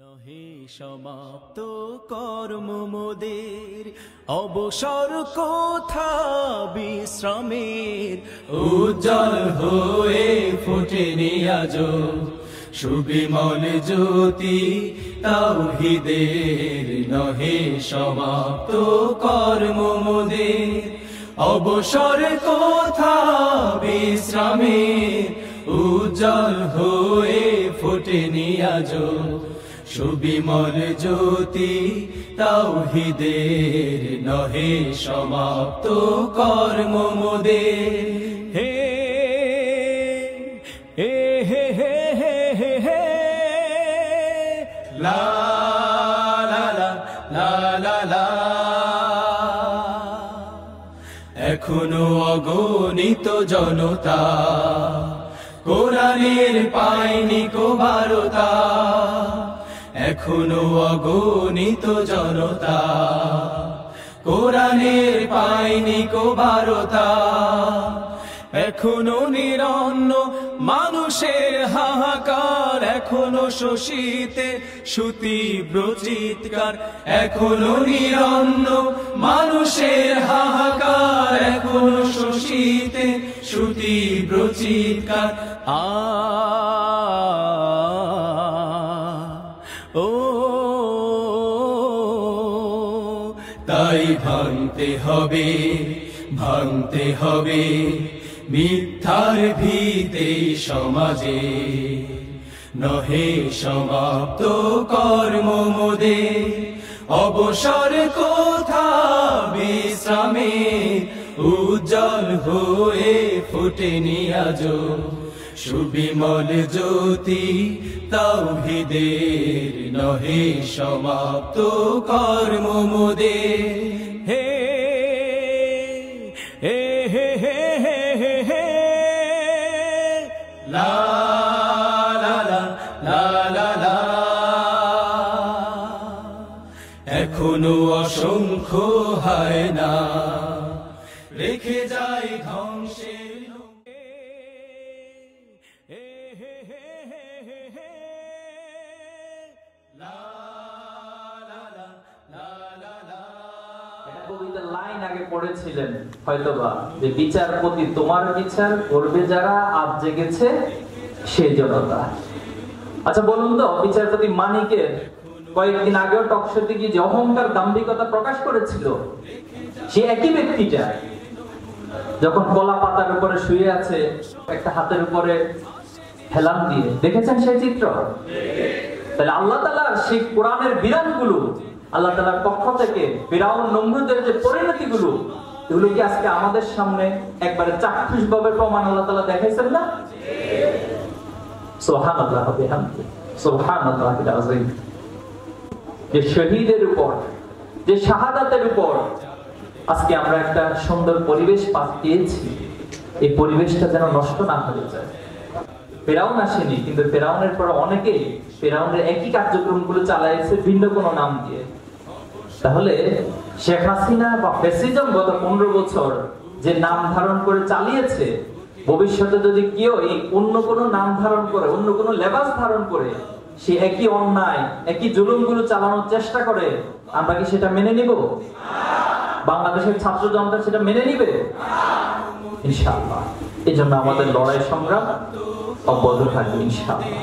নহে সমাপ্ত কর্ম মোদের, অবসর কোথা বিশ্রামের। উজ্জ্বল হয়ে ফোটেনি আজো সুবিমল জ্যোতি তাওহীদের। নহে সমাপ্ত কর্ম মোদের, অবসর কোথা বিশ্রামের। উজ্জ্বল হয়ে ফোটেনি আজো সুবিমল জ্যোতি তাওহীদের। নহে সমাপ্ত কর্ম মোদের। হে হে হে হে হে হে হে লা লা লা লা লা লা। এখনো অগণিত জনতা কোরআনের পায়নি কো বারতা। এখনো অগণিত জনতা কোরআনের পায়নি কো বারতা। এখনো নিরন্ন মানুষের হাহাকার, এখনো শোষিতে সুতীব্র চিৎকার। এখনো নিরন্ন মানুষের হাহাকার, এখনো শোষিতে সুতীব্র চিৎকার। ও তাই ভাঙতে হবে, ভাঙতে হবে মিথ্যার ভিতে সমাজে। নহে সমাপ্ত কর্ম মোদের, অবসর কোথা বিশ্রামে। উজ্জ্বল হয়ে ফোটেনি আজো সুবিমল জ্যোতি তাওহীদের। নহে সমাপ্ত কর্ম মোদের। হে হে হে হে হে হে হে লা লা লা লা লা লা। এখনো অসংখ্য হয় না রেখে যায় ধ্বংসের। কবিতার লাইন আগে পড়েছিলেন হয়তোবা, যে বিচারপতি তোমার বিচার করবে যারা, আজ জেগেছে সেই জনতা। আচ্ছা বলুন তো, বিচারপতি মানিকের কয়েকদিন আগেও টকশোতে গিয়ে যে অহংকার দাম্ভিকতা প্রকাশ করেছিল, সে একই ব্যক্তিটা যখন কলা পাতার উপরে শুয়ে আছে, একটা হাতের উপরে হেলান দিয়ে, দেখেছেন সেই চিত্র? তাহলে আল্লাহ তাআলার সেই কোরআনের বিধানগুলো, আল্লাহ তাআলার পক্ষ থেকে ফিরাউন নমরুদের যে পরিণতিগুলো, এগুলো কি আজকে আমাদের সামনে একবারে চাক্ষুষভাবে প্রমাণ আল্লাহ তাআলা দেখাইছেন না? সুবহানাল্লাহ ওয়া বিহামদিহি, সুবহানাল্লাহিল আযীম। যে শহীদের উপর, যে শাহাদাতের উপর আজকে আমরা একটা সুন্দর পরিবেশ পেয়েছি, এই পরিবেশটা যেন নষ্ট না হয়ে যায়। ফেরাউন আসেনি, কিন্তু ফেরাউনের পর অনেকেই ফেরাউনের একই কার্যক্রমগুলো চালাইছে ভিন্ন কোনো নাম দিয়ে। তাহলে শেখ হাসিনা বা ফ্যাসিজম গত 15 বছর যে নাম ধারণ করে চালিয়েছে, ভবিষ্যতে যদি কেউ এই অন্য কোনো নাম ধারণ করে, অন্য কোনো লেবাস ধারণ করে সে একই অন্যায়, একই জুলুমগুলো চালানোর চেষ্টা করে, আমরা কি সেটা মেনে নিব? বাংলাদেশের ছাত্র জনতা সেটা মেনে নিবে? ইনশাআল্লাহ। এই জন্য আমাদের লড়াই সংগ্রাম অব্যাহত থাকবে ইনশাআল্লাহ।